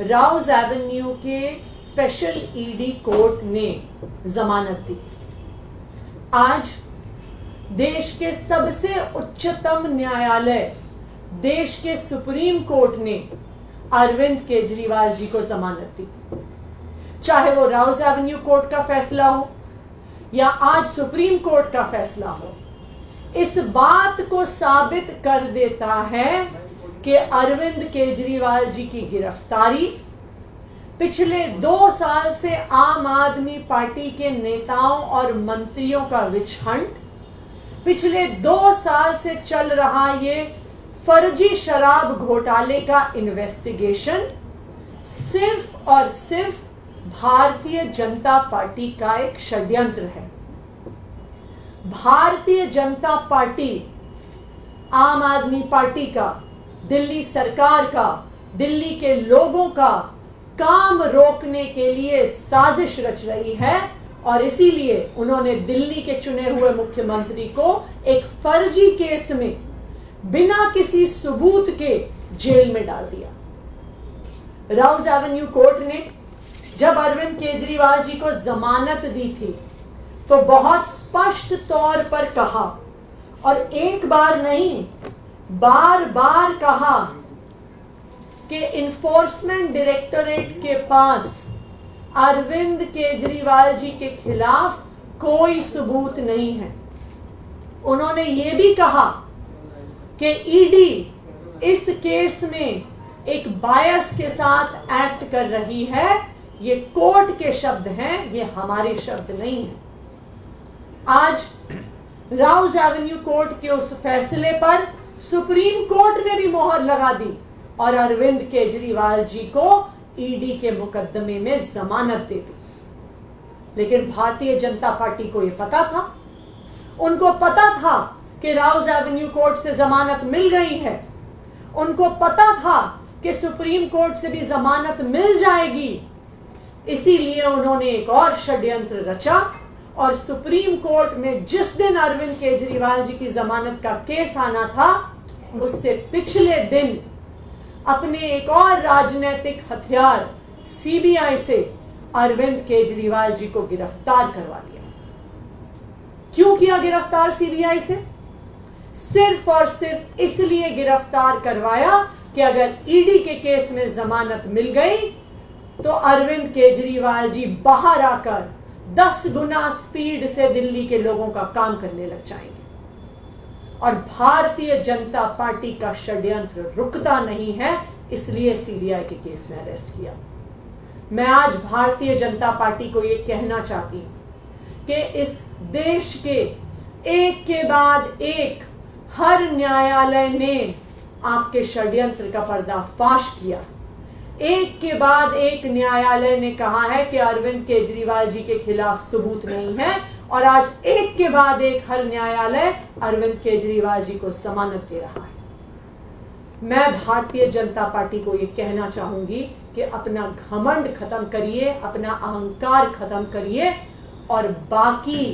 Rouse Avenue के special ED court ने जमानत दी। आज देश के सबसे उच्चतम न्यायालय, देश के सुप्रीम कोर्ट ने अरविंद केजरीवाल जी को जमानत दी। चाहे वो राउज एवेन्यू कोर्ट का फैसला हो या आज सुप्रीम कोर्ट का फैसला हो, इस बात को साबित कर देता है कि अरविंद केजरीवाल जी की गिरफ्तारी पिछले 2 साल से आम आदमी पार्टी के नेताओं और मंत्रियों का विच हंट, पिछले 2 साल से चल रहा ये फर्जी शराब घोटाले का इन्वेस्टिगेशन सिर्फ और सिर्फ भारतीय जनता पार्टी का एक षड्यंत्र है। भारतीय जनता पार्टी आम आदमी पार्टी का, दिल्ली सरकार का, दिल्ली के लोगों का काम रोकने के लिए साजिश रच रही है और इसीलिए उन्होंने दिल्ली के चुने हुए मुख्यमंत्री को एक फर्जी केस में बिना किसी सबूत के जेल में डाल दिया। राउज एवेन्यू कोर्ट ने जब अरविंद केजरीवाल जी को जमानत दी थी तो बहुत स्पष्ट तौर पर कहा, और एक बार नहीं बार बार कहा कि इन्फोर्समेंट डायरेक्टोरेट के पास अरविंद केजरीवाल जी के खिलाफ कोई सबूत नहीं है। उन्होंने यह भी कहा कि ईडी इस केस में एक बायस के साथ एक्ट कर रही है। ये कोर्ट के शब्द हैं, ये हमारे शब्द नहीं हैं। आज राउज एवेन्यू कोर्ट के उस फैसले पर सुप्रीम कोर्ट ने भी मोहर लगा दी और अरविंद केजरीवाल जी को ईडी के मुकदमे में जमानत दे दी। लेकिन भारतीय जनता पार्टी को यह पता था, उनको पता था कि राउज एवेन्यू कोर्ट से जमानत मिल गई है, उनको पता था कि सुप्रीम कोर्ट से भी जमानत मिल जाएगी। इसीलिए उन्होंने एक और षड्यंत्र रचा और सुप्रीम कोर्ट में जिस दिन अरविंद केजरीवाल जी की जमानत का केस आना था, उससे पिछले दिन अपने एक और राजनीतिक हथियार सीबीआई से अरविंद केजरीवाल जी को गिरफ्तार करवा लिया। क्यों किया गिरफ्तार सीबीआई से? सिर्फ और सिर्फ इसलिए गिरफ्तार करवाया कि अगर ईडी के केस में जमानत मिल गई तो अरविंद केजरीवाल जी बाहर आकर 10 गुना स्पीड से दिल्ली के लोगों का काम करने लग जाएंगे। और भारतीय जनता पार्टी का षड्यंत्र रुकता नहीं है, इसलिए सीबीआई के केस में अरेस्ट किया। मैं आज भारतीय जनता पार्टी को यह कहना चाहती हूं कि इस देश के एक के बाद एक हर न्यायालय ने आपके षड्यंत्र का पर्दाफाश किया। एक के बाद एक न्यायालय ने कहा है कि अरविंद केजरीवाल जी के खिलाफ सबूत नहीं है और आज एक के बाद एक हर न्यायालय अरविंद केजरीवाल जी को जमानत दे रहा है। मैं भारतीय जनता पार्टी को यह कहना चाहूंगी कि अपना घमंड खत्म करिए, अपना अहंकार खत्म करिए और बाकी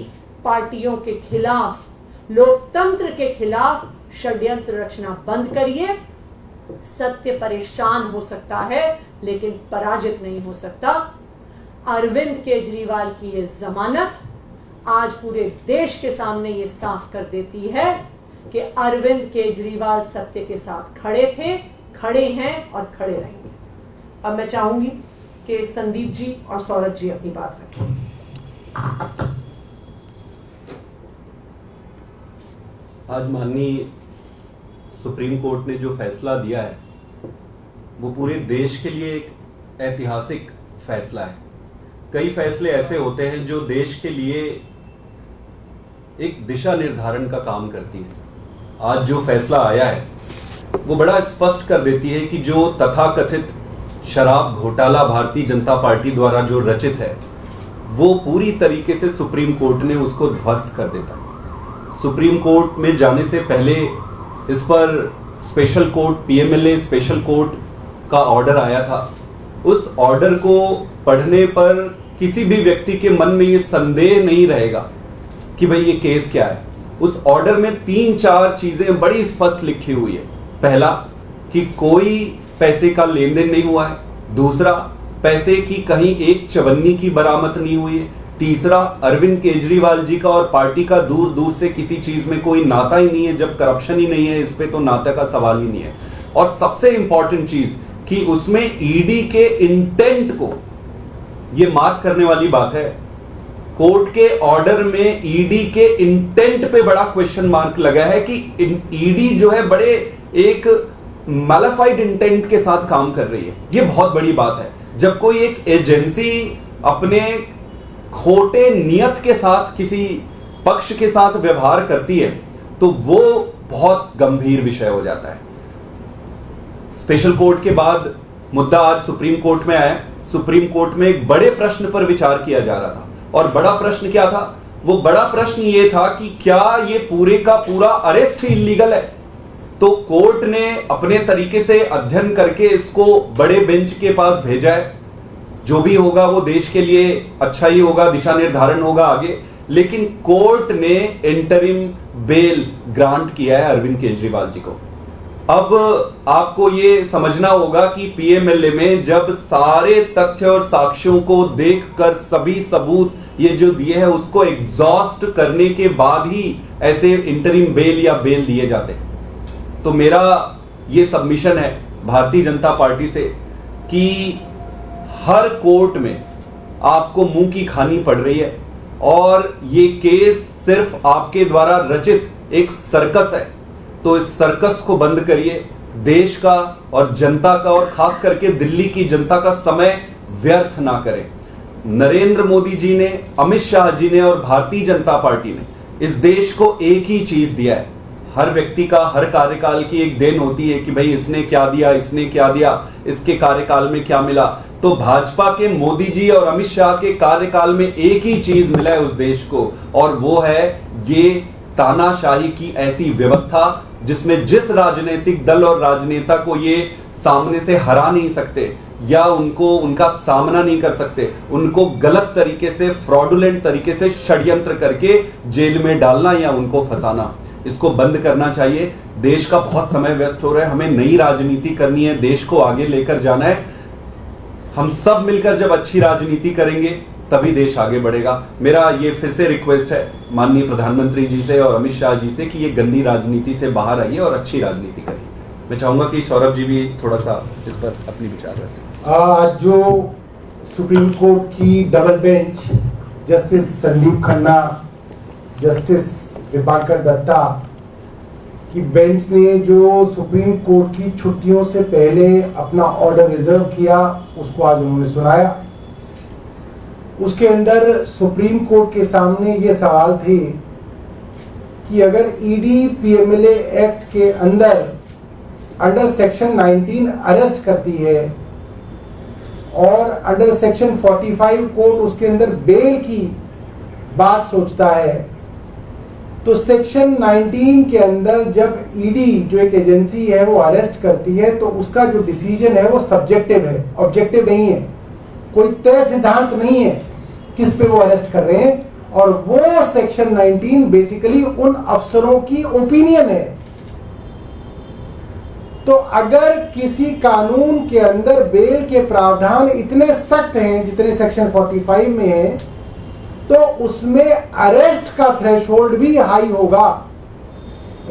पार्टियों के खिलाफ, लोकतंत्र के खिलाफ षड्यंत्र रचना बंद करिए। सत्य परेशान हो सकता है लेकिन पराजित नहीं हो सकता। अरविंद केजरीवाल की यह जमानत आज पूरे देश के सामने यह साफ कर देती है कि अरविंद केजरीवाल सत्य के साथ खड़े थे, खड़े हैं और खड़े रहेंगे। अब मैं चाहूंगी कि संदीप जी और सौरभ जी अपनी बात रखें। आज माननीय सुप्रीम कोर्ट ने जो फैसला दिया है वो पूरे देश के लिए एक ऐतिहासिक फैसला है। कई फैसले ऐसे होते हैं जो देश के लिए एक दिशा निर्धारण का काम करती है। आज जो फैसला आया है वो बड़ा स्पष्ट कर देती है कि जो तथाकथित शराब घोटाला भारतीय जनता पार्टी द्वारा जो रचित है वो पूरी तरीके से सुप्रीम कोर्ट ने उसको ध्वस्त कर देता है। सुप्रीम कोर्ट में जाने से पहले इस पर special court, PMLA special court का ऑर्डर आया था। उस ऑर्डर को पढ़ने पर किसी भी व्यक्ति के मन में ये संदेह नहीं रहेगा कि भाई ये केस क्या है। उस ऑर्डर में 3-4 चीजें बड़ी स्पष्ट लिखी हुई है। पहला कि कोई पैसे का लेन देन नहीं हुआ है। दूसरा, पैसे की कहीं एक चवन्नी की बरामद नहीं हुई है। तीसरा, अरविंद केजरीवाल जी का और पार्टी का दूर दूर से किसी चीज में कोई नाता ही नहीं है। जब करप्शन ही नहीं है, इस पे तो नाता का सवाल ही नहीं है। और सबसे इंपॉर्टेंट चीज कि उसमें ईडी के इंटेंट को ये मार्क करने वाली बात है। कोर्ट के ऑर्डर में ईडी के इंटेंट पे बड़ा क्वेश्चन मार्क लगा है कि ईडी जो है बड़े एक मैलिफाइड इंटेंट के साथ काम कर रही है। ये बहुत बड़ी बात है। जब कोई एक एजेंसी अपने खोटे नियत के साथ किसी पक्ष के साथ व्यवहार करती है तो वो बहुत गंभीर विषय हो जाता है। स्पेशल कोर्ट के बाद मुद्दा आज सुप्रीम कोर्ट में आया। सुप्रीम कोर्ट में एक बड़े प्रश्न पर विचार किया जा रहा था। और बड़ा प्रश्न क्या था? वो बड़ा प्रश्न ये था कि क्या ये पूरे का पूरा अरेस्ट ही इलीगल है? तो कोर्ट ने अपने तरीके से अध्ययन करके इसको बड़े बेंच के पास भेजा है। जो भी होगा वो देश के लिए अच्छा ही होगा, दिशा निर्धारण होगा आगे। लेकिन कोर्ट ने इंटरिम बेल ग्रांट किया है अरविंद केजरीवाल जी को। अब आपको ये समझना होगा कि पीएमएलए में जब सारे तथ्य और साक्ष्यों को देखकर सभी सबूत ये जो दिए हैं उसको एग्जॉस्ट करने के बाद ही ऐसे इंटरिम बेल या बेल दिए जाते हैं। तो मेरा ये सबमिशन है भारतीय जनता पार्टी से कि हर कोर्ट में आपको मुंह की खानी पड़ रही है और ये केस सिर्फ आपके द्वारा रचित एक सर्कस है। तो इस सर्कस को बंद करिए। देश का और जनता का और खास करके दिल्ली की जनता का समय व्यर्थ ना करें। नरेंद्र मोदी जी ने, अमित शाह जी ने और भारतीय जनता पार्टी ने इस देश को एक ही चीज दिया है। हर व्यक्ति का हर कार्यकाल की एक देन होती है कि भाई इसने क्या दिया, इसने क्या दिया, इसके कार्यकाल में क्या मिला। तो भाजपा के मोदी जी और अमित शाह के कार्यकाल में एक ही चीज मिला है उस देश को, और वो है ये तानाशाही की ऐसी व्यवस्था जिसमें जिस राजनीतिक दल और राजनेता को ये सामने से हरा नहीं सकते या उनका सामना नहीं कर सकते, उनको गलत तरीके से, फ्रॉडुलेंट तरीके से षड्यंत्र करके जेल में डालना या उनको फंसाना, इसको बंद करना चाहिए। देश का बहुत समय वेस्ट हो रहा है। हमें नई राजनीति करनी है, देश को आगे लेकर जाना है। हम सब मिलकर जब अच्छी राजनीति करेंगे तभी देश आगे बढ़ेगा। मेरा ये फिर से रिक्वेस्ट है माननीय प्रधानमंत्री जी से और अमित शाह जी से कि ये गंदी राजनीति से बाहर आइए और अच्छी राजनीति करिए। मैं चाहूंगा कि सौरभ जी भी थोड़ा सा इस पर अपनी विचार रखें। आज जो सुप्रीम कोर्ट की double bench justice Sandeep Khanna, justice Dipankar Datta की बेंच ने जो सुप्रीम कोर्ट की छुट्टियों से पहले अपना ऑर्डर रिजर्व किया, उसको आज उन्होंने सुनाया। उसके अंदर सुप्रीम कोर्ट के सामने ये सवाल थे कि अगर ईडी पीएमएलए एक्ट के अंडर सेक्शन 19 अरेस्ट करती है और अंडर सेक्शन 45 कोर्ट उसके अंदर बेल की बात सोचता है, तो सेक्शन 19 के अंदर जब ईडी जो एक एजेंसी है वो अरेस्ट करती है तो उसका जो डिसीजन है वो सब्जेक्टिव है, ऑब्जेक्टिव नहीं है। कोई तय सिद्धांत नहीं है किस पे वो अरेस्ट कर रहे हैं, और वो सेक्शन 19 बेसिकली उन अफसरों की ओपिनियन है। तो अगर किसी कानून के अंदर बेल के प्रावधान इतने सख्त हैं जितने सेक्शन 45 में हैं, तो उसमें अरेस्ट का थ्रेशोल्ड भी हाई होगा।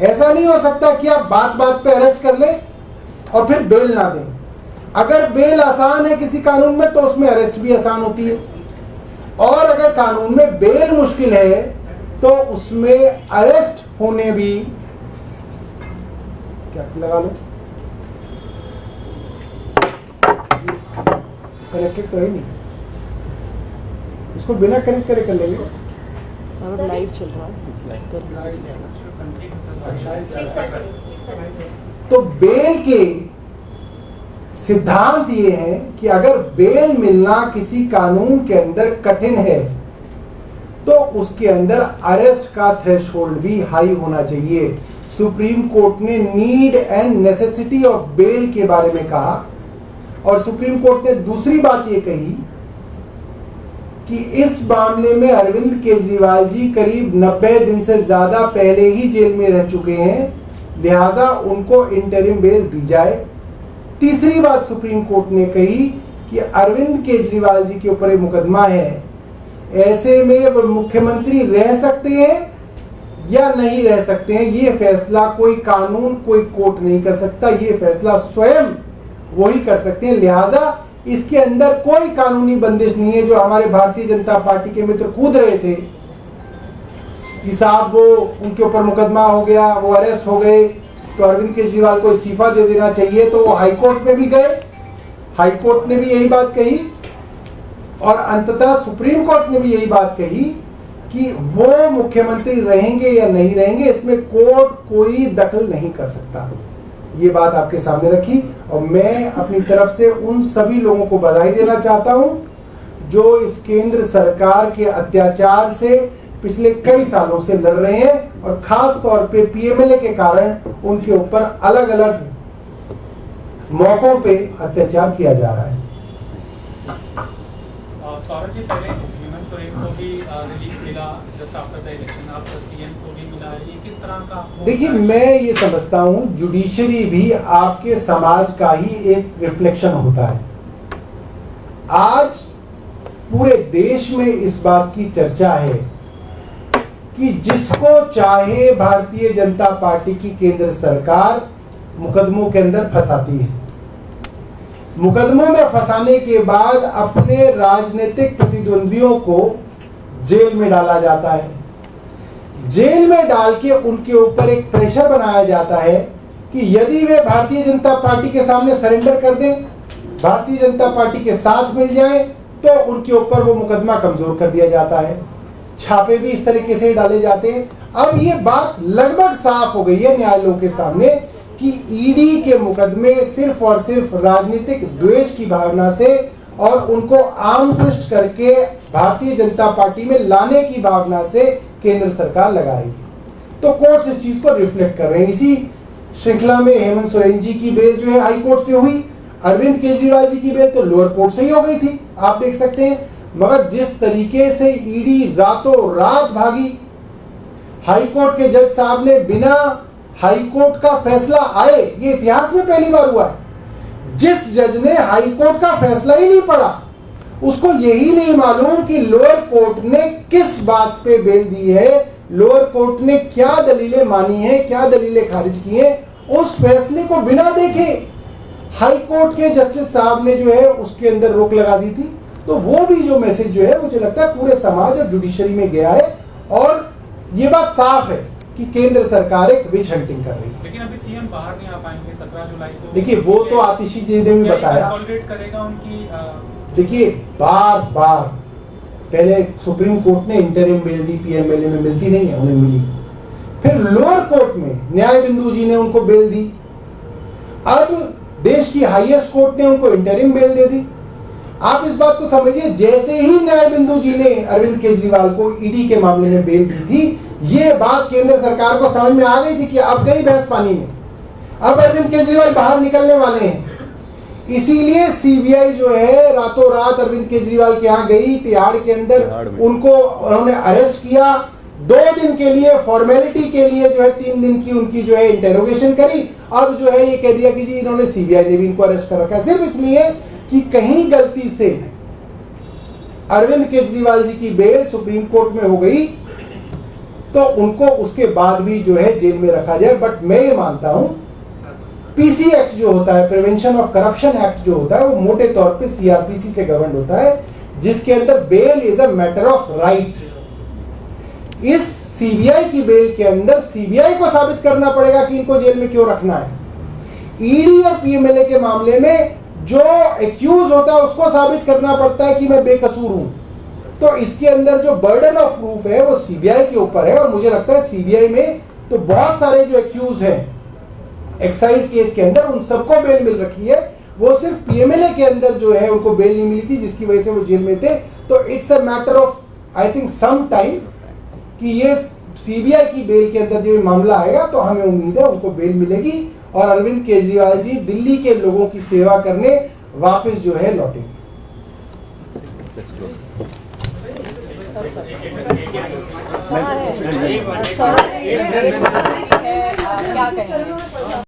ऐसा नहीं हो सकता कि आप बात बात पे अरेस्ट कर लें और फिर बेल ना दें। अगर बेल आसान है किसी कानून में तो उसमें अरेस्ट भी आसान होती है, और अगर कानून में बेल मुश्किल है तो उसमें अरेस्ट होने भी, क्या लगा लो, कनेक्टेड तो है नहीं, इसको बिना कनेक्ट करे कर लेंगे। सर लाइव चल रहा है। तो बेल के सिद्धांत ये हैं कि अगर बेल मिलना किसी कानून के अंदर कठिन है तो उसके अंदर अरेस्ट का थ्रेशोल्ड भी हाई होना चाहिए। सुप्रीम कोर्ट ने need and necessity of bail के बारे में कहा, और सुप्रीम कोर्ट ने दूसरी बात ये कही कि इस मामले में अरविंद केजरीवाल जी करीब 90 दिन से ज्यादा पहले ही जेल में रह चुके हैं, लिहाजा उनको इंटरिम बेल दी जाए। तीसरी बात सुप्रीम कोर्ट ने कही कि अरविंद केजरीवाल जी के ऊपर एक मुकदमा है, ऐसे में वो मुख्यमंत्री रह सकते हैं या नहीं रह सकते हैं, ये फैसला कोई कानून, कोई कोर्ट नहीं कर सकता, ये फैसला स्वयं वही कर सकते हैं। लिहाजा इसके अंदर कोई कानूनी बंदिश नहीं है। जो हमारे भारतीय जनता पार्टी के मित्र कूद रहे थे कि साहब वो उनके ऊपर मुकदमा हो गया, वो अरेस्ट हो गए, तो अरविंद केजरीवाल को इस्तीफा दे देना चाहिए, तो वो हाईकोर्ट में भी गए, हाईकोर्ट ने भी यही बात कही और अंततः सुप्रीम कोर्ट ने भी यही बात कही कि वो मुख्यमंत्री रहेंगे या नहीं रहेंगे, इसमें कोर्ट कोई दखल नहीं कर सकता। ये बात आपके सामने रखी और मैं अपनी तरफ से उन सभी लोगों को बधाई देना चाहता हूं जो इस केंद्र सरकार के अत्याचार से पिछले कई सालों से लड़ रहे हैं और खास तौर पे पीएमएलए के कारण उनके ऊपर अलग अलग मौकों पे अत्याचार किया जा रहा है। सौरभ जी, पहले हेमंत सोरेन को भी रिलीफ मिला जस्ट आफ्टर द इलेक्शन, अब सीएम को भी मिला है, ये किस तरह का? देखिए, मैं ये समझता हूं जुडिशरी भी आपके समाज का ही एक रिफ्लेक्शन होता है। आज पूरे देश में इस बात की चर्चा है कि जिसको चाहे भारतीय जनता पार्टी की केंद्र सरकार मुकदमों के अंदर फंसाती है। मुकदमों में फंसाने के बाद अपने राजनीतिक प्रतिद्वंदियों को जेल में डाला जाता है। जेल में डाल के उनके ऊपर एक प्रेशर बनाया जाता है कि यदि वे भारतीय जनता पार्टी के सामने सरेंडर कर दें, भारतीय जनता पार्टी के साथ मिल जाएं, तो उनके ऊपर वो मुकदमा कमजोर कर दिया जाता है। छापे भी इस तरीके से डाले जाते हैं। अब ये बात लगभग साफ हो गई है न्यायालयों के सामने कि ईडी के मुकदमे सिर्फ और सिर्फ राजनीतिक द्वेष की भावना से और उनको आमतुष्ट करके भारतीय जनता पार्टी में लाने की भावना से केंद्र सरकार लगा रही है। तो कोर्ट्स इस चीज को रिफ्लेक्ट कर रहे हैं। इसी श्रृंखला में हेमंत सोरेन जी की बेल जो है हाई कोर्ट से हुई, अरविंद केजरीवाल जी की बेल तो लोअर कोर्ट से ही हो गई थी, आप देख सकते हैं। मगर जिस तरीके से ईडी रातों रात भागी, हाई कोर्ट के जज साहब ने बिना हाई कोर्ट का फैसला आए, ये इतिहास में पहली बार हुआ है, जिस जज ने हाई कोर्ट का फैसला ही नहीं पढ़ा, उसको यही नहीं मालूम कि लोअर कोर्ट ने किस बात पे बेल दी है, लोअर कोर्ट ने क्या दलीलें मानी है, क्या दलीलें खारिज की है, उस फैसले को बिना देखे हाई कोर्ट के जस्टिस साहब ने जो है उसके अंदर रोक लगा दी थी। तो वो भी जो मैसेज जो है मुझे लगता है पूरे समाज और जुडिशरी में गया है और ये बात साफ है कि केंद्र सरकार एक विच हंटिंग कर रही है। लेकिन अभी सीएम बाहर नहीं आ पाएंगे 17 जुलाई को। देखिए, वो तो आतिशी जी ने भी बताया, करेगा उनकी। देखिए, बार बार पहले सुप्रीम कोर्ट ने इंटरिम बेल दी, पीएमएलए में मिलती नहीं है, उन्हें मिली। फिर लोअर कोर्ट में न्याय बिंदु जी ने उनको बेल दी। अब देश की हाईएस्ट कोर्ट ने उनको इंटरिम बेल दे दी। आप इस बात को समझिए, जैसे ही न्याय बिंदु जी ने अरविंद केजरीवाल को ईडी के मामले में बेल दी थी, ये बात केंद्र सरकार को समझ में आ गई थी कि अब गई भैंस पानी में, अब अरविंद केजरीवाल बाहर निकलने वाले हैं। इसीलिए सीबीआई जो है रातों रात अरविंद केजरीवाल के यहाँ गई, तिहाड़ के अंदर उनको उन्होंने अरेस्ट किया। 2 दिन के लिए फॉर्मेलिटी के लिए जो है 3 दिन की उनकी जो है इंटेरोगेशन करी। अब जो है ये कह दिया कि जी इन्होंने, सीबीआई ने भी इनको अरेस्ट कर रखा है, सिर्फ इसलिए कि कहीं गलती से अरविंद केजरीवाल जी की बेल सुप्रीम कोर्ट में हो गई तो उनको उसके बाद भी जो है जेल में रखा जाए। बट मैं ये मानता हूं पीसी एक्ट जो होता है, प्रिवेंशन ऑफ करप्शन एक्ट जो होता है, वो मोटे तौर पे सीआरपीसी से गवर्न होता है, जिसके अंदर bail is a matter of right. इस सीबीआई की बेल के अंदर सीबीआई को साबित करना पड़ेगा कि इनको जेल में क्यों रखना है। ईडी और पीएमएलए के मामले में जो एक्यूज होता है उसको साबित करना पड़ता है कि मैं बेकसूर हूं। तो इसके अंदर जो बर्डन ऑफ प्रूफ है वो सीबीआई के ऊपर है और मुझे लगता है सीबीआई में तो बहुत सारे जो एक्यूज हैं एक्साइज केस के अंदर, उन सबको बेल मिल रखी है। वो सिर्फ पीएमएलए के अंदर जो है उनको बेल नहीं मिली थी, जिसकी वजह से वो जेल में थे। तो it's a matter of I think some time कि ये सीबीआई की बेल के अंदर जब मामला आएगा तो हमें उम्मीद है उनको बेल मिलेगी और अरविंद केजरीवाल जी दिल्ली के लोगों की सेवा करने वापस जो है लौटेंगे। क्या कहेंगे?